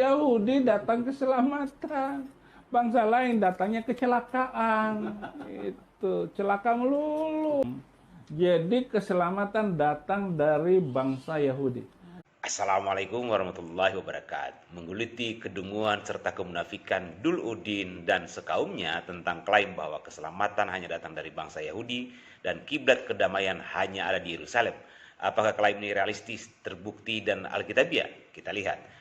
Yahudi datang keselamatan, bangsa lain datangnya kecelakaan. Itu celaka melulu. Jadi keselamatan datang dari bangsa Yahudi. Assalamualaikum warahmatullahi wabarakatuh. Mengguliti kedunguan serta kemunafikan Dul Udin dan sekaumnya tentang klaim bahwa keselamatan hanya datang dari bangsa Yahudi dan kiblat kedamaian hanya ada di Yerusalem. Apakah klaim ini realistis, terbukti, dan alkitabiah? Kita lihat.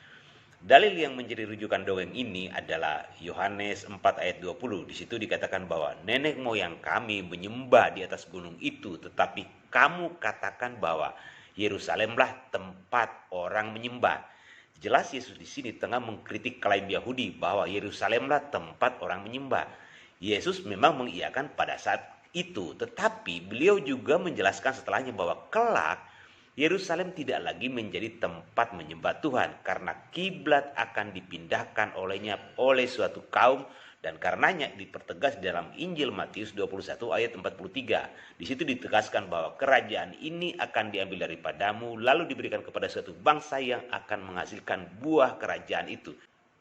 Dalil yang menjadi rujukan dongeng ini adalah Yohanes 4 ayat 20. Di situ dikatakan bahwa nenek moyang kami menyembah di atas gunung itu, tetapi kamu katakan bahwa Yerusalemlah tempat orang menyembah. Jelas Yesus di sini tengah mengkritik klaim Yahudi bahwa Yerusalemlah tempat orang menyembah. Yesus memang mengiyakan pada saat itu, tetapi beliau juga menjelaskan setelahnya bahwa kelak Yerusalem tidak lagi menjadi tempat menyembah Tuhan karena kiblat akan dipindahkan olehnya oleh suatu kaum. Dan karenanya dipertegas dalam Injil Matius 21 ayat 43. Di situ ditegaskan bahwa kerajaan ini akan diambil daripadamu lalu diberikan kepada suatu bangsa yang akan menghasilkan buah kerajaan itu.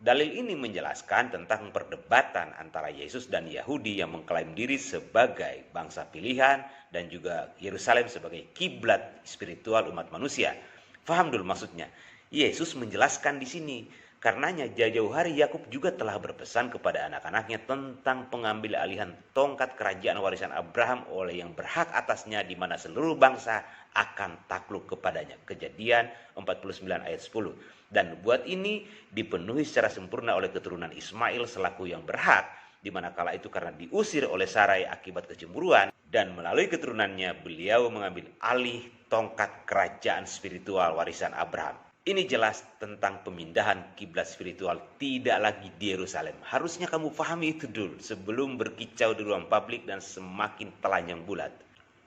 Dalil ini menjelaskan tentang perdebatan antara Yesus dan Yahudi yang mengklaim diri sebagai bangsa pilihan dan juga Yerusalem sebagai kiblat spiritual umat manusia. Faham dulu maksudnya? Yesus menjelaskan di sini. Karenanya jauh-jauh hari Yakub juga telah berpesan kepada anak-anaknya tentang pengambil alihan tongkat kerajaan warisan Abraham oleh yang berhak atasnya di mana seluruh bangsa akan takluk kepadanya. Kejadian 49 ayat 10. Dan nubuat ini dipenuhi secara sempurna oleh keturunan Ismail selaku yang berhak, di mana kala itu karena diusir oleh Sarai akibat kecemburuan, dan melalui keturunannya beliau mengambil alih tongkat kerajaan spiritual warisan Abraham. Ini jelas tentang pemindahan kiblat spiritual tidak lagi di Yerusalem. Harusnya kamu pahami itu dulu sebelum berkicau di ruang publik dan semakin telanjang bulat.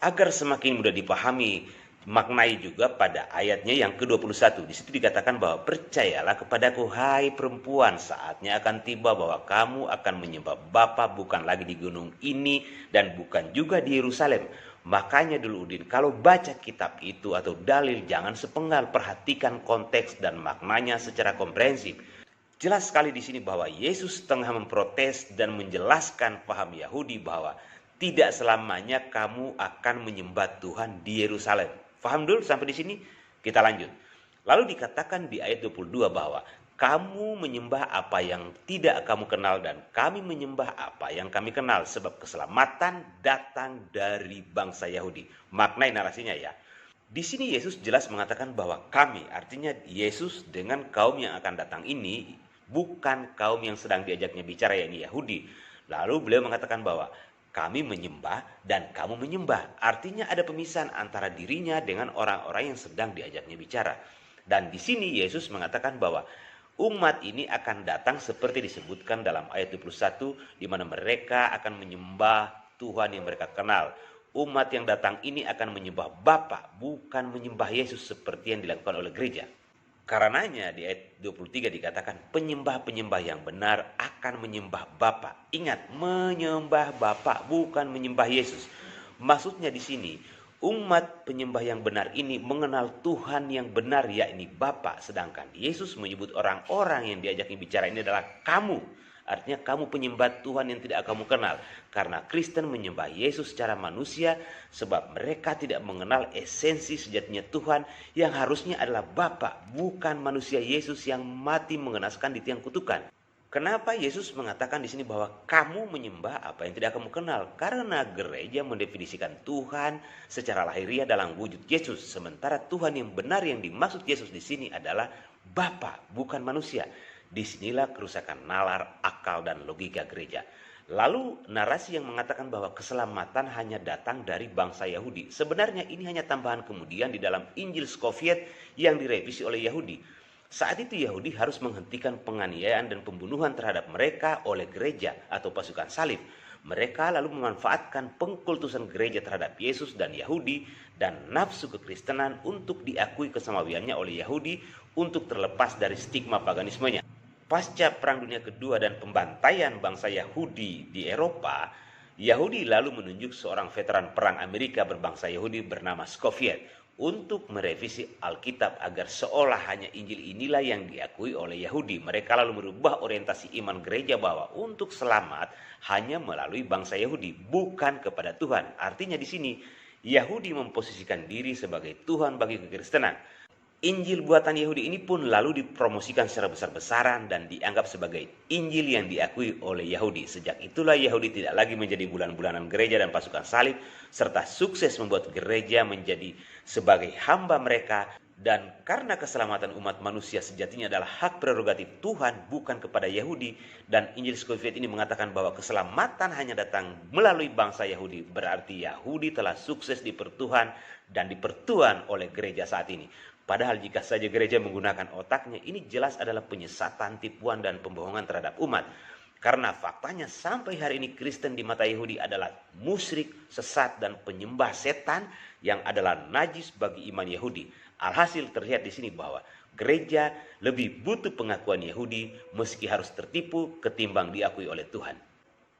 Agar semakin mudah dipahami, maknai juga pada ayatnya yang ke-21. Di situ dikatakan bahwa percayalah kepadaku hai perempuan, saatnya akan tiba bahwa kamu akan menyembah Bapa bukan lagi di gunung ini dan bukan juga di Yerusalem. Makanya dulu Udin, kalau baca kitab itu atau dalil jangan sepenggal, perhatikan konteks dan maknanya secara komprehensif. Jelas sekali di sini bahwa Yesus tengah memprotes dan menjelaskan paham Yahudi bahwa tidak selamanya kamu akan menyembah Tuhan di Yerusalem. Paham dulu sampai di sini? Kita lanjut. Lalu dikatakan di ayat 22 bahwa kamu menyembah apa yang tidak kamu kenal dan kami menyembah apa yang kami kenal sebab keselamatan datang dari bangsa Yahudi. Maknai narasinya ya. Di sini Yesus jelas mengatakan bahwa kami, artinya Yesus dengan kaum yang akan datang ini bukan kaum yang sedang diajaknya bicara yakni Yahudi. Lalu beliau mengatakan bahwa kami menyembah dan kamu menyembah. Artinya ada pemisahan antara dirinya dengan orang-orang yang sedang diajaknya bicara. Dan di sini Yesus mengatakan bahwa umat ini akan datang seperti disebutkan dalam ayat 21 di mana mereka akan menyembah Tuhan yang mereka kenal. Umat yang datang ini akan menyembah Bapa, bukan menyembah Yesus seperti yang dilakukan oleh gereja. Karenanya di ayat 23 dikatakan penyembah-penyembah yang benar akan menyembah Bapa. Ingat, menyembah Bapa bukan menyembah Yesus. Maksudnya di sini umat penyembah yang benar ini mengenal Tuhan yang benar yakni Bapa, sedangkan Yesus menyebut orang-orang yang diajaknya bicara ini adalah kamu. Artinya kamu penyembah Tuhan yang tidak kamu kenal. Karena Kristen menyembah Yesus secara manusia sebab mereka tidak mengenal esensi sejatinya Tuhan yang harusnya adalah Bapa, bukan manusia Yesus yang mati mengenaskan di tiang kutukan. Kenapa Yesus mengatakan di sini bahwa kamu menyembah apa yang tidak kamu kenal? Karena gereja mendefinisikan Tuhan secara lahiriah dalam wujud Yesus, sementara Tuhan yang benar yang dimaksud Yesus di sini adalah Bapa, bukan manusia. Disinilah kerusakan nalar, akal, dan logika gereja. Lalu narasi yang mengatakan bahwa keselamatan hanya datang dari bangsa Yahudi. Sebenarnya ini hanya tambahan kemudian di dalam Injil Scofield yang direvisi oleh Yahudi. Saat itu Yahudi harus menghentikan penganiayaan dan pembunuhan terhadap mereka oleh gereja atau pasukan salib. Mereka lalu memanfaatkan pengkultusan gereja terhadap Yesus dan Yahudi dan nafsu kekristenan untuk diakui kesamawiannya oleh Yahudi untuk terlepas dari stigma paganismenya. Pasca Perang Dunia Kedua dan pembantaian bangsa Yahudi di Eropa, Yahudi lalu menunjuk seorang veteran perang Amerika berbangsa Yahudi bernama Scofield untuk merevisi Alkitab agar seolah hanya Injil inilah yang diakui oleh Yahudi. Mereka lalu merubah orientasi iman gereja bahwa untuk selamat hanya melalui bangsa Yahudi, bukan kepada Tuhan. Artinya di sini Yahudi memposisikan diri sebagai Tuhan bagi kekristenan. Injil buatan Yahudi ini pun lalu dipromosikan secara besar-besaran dan dianggap sebagai Injil yang diakui oleh Yahudi. Sejak itulah Yahudi tidak lagi menjadi bulan-bulanan gereja dan pasukan salib, serta sukses membuat gereja menjadi sebagai hamba mereka. Dan karena keselamatan umat manusia sejatinya adalah hak prerogatif Tuhan, bukan kepada Yahudi. Dan Injil Scofield ini mengatakan bahwa keselamatan hanya datang melalui bangsa Yahudi. Berarti Yahudi telah sukses dipertuhan dan dipertuan oleh gereja saat ini. Padahal jika saja gereja menggunakan otaknya, ini jelas adalah penyesatan, tipuan, dan pembohongan terhadap umat. Karena faktanya sampai hari ini Kristen di mata Yahudi adalah musyrik, sesat, dan penyembah setan yang adalah najis bagi iman Yahudi. Alhasil terlihat di sini bahwa gereja lebih butuh pengakuan Yahudi meski harus tertipu ketimbang diakui oleh Tuhan.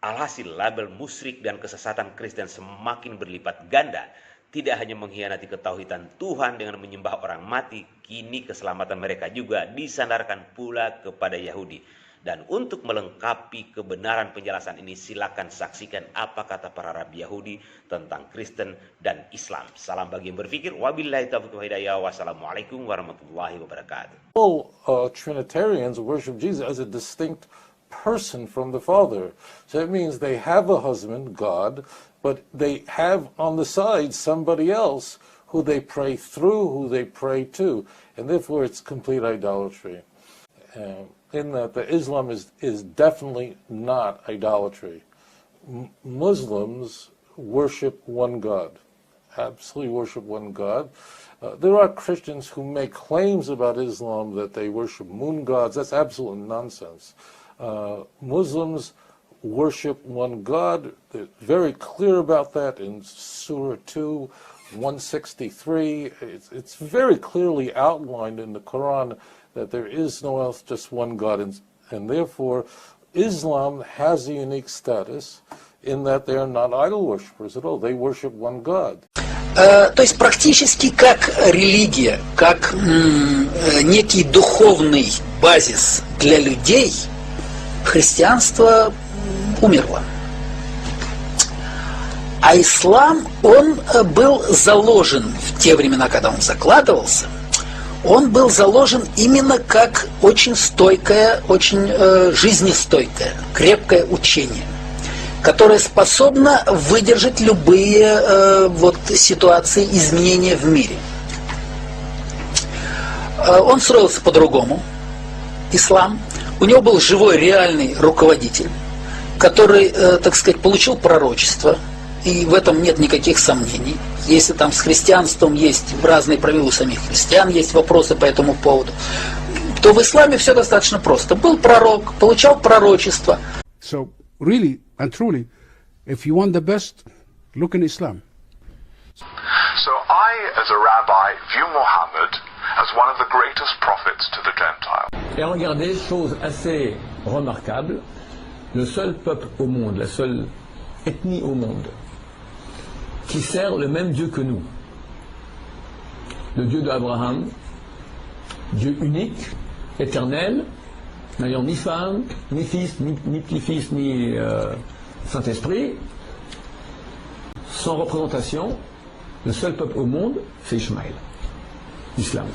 Alhasil label musyrik dan kesesatan Kristen semakin berlipat ganda. Tidak hanya mengkhianati ketauhidan Tuhan dengan menyembah orang mati, kini keselamatan mereka juga disandarkan pula kepada Yahudi. Dan untuk melengkapi kebenaran penjelasan ini, silakan saksikan apa kata para rabi Yahudi tentang Kristen dan Islam. Salam bagi yang berpikir. Wabillahi taufiq wal hidayah. Wassalamualaikum warahmatullahi wabarakatuh. All Trinitarians worship Jesus as a distinct person from the Father. So that means they have a husband, God, but they have on the side somebody else who they pray through, who they pray to. And therefore it's complete idolatry. In that the Islam is definitely not idolatry. Muslims worship one God. Absolutely worship one God. There are Christians who make claims about Islam that they worship moon gods. That's absolute nonsense. Muslims worship one God. They're very clear about that in Surah 2, 163. It's very clearly outlined in the Quran that there is no else, just one God. And therefore, Islam has a unique status in that they are not idol worshippers at all. They worship one God. То есть практически как религия, как некий духовный базис для людей, христианство умерло. А ислам, он был заложен в те времена, когда он закладывался, он был заложен именно как очень стойкое, очень жизнестойкое, крепкое учение, которое способно выдержать любые ситуации изменения в мире. Он строился по-другому, ислам. У него был живой, реальный руководитель, который, так сказать, получил пророчество, и в этом нет никаких сомнений. Если там с христианством есть разные правила, у самих христиан есть вопросы по этому поводу, то в исламе все достаточно просто. Был пророк, получал пророчество. So really and truly, if you want the best, look in Islam. So I, as a rabbi, view Muhammad as one of the greatest prophets to the Gentiles. Et regardez, chose assez remarquable, le seul peuple au monde, la seule ethnie au monde, qui sert le même Dieu que nous. Le Dieu d'Abraham, Dieu unique, éternel, n'ayant ni femme, ni fils, ni petit-fils, ni Saint-Esprit, sans représentation, le seul peuple au monde, c'est Ishmaël, l'islam.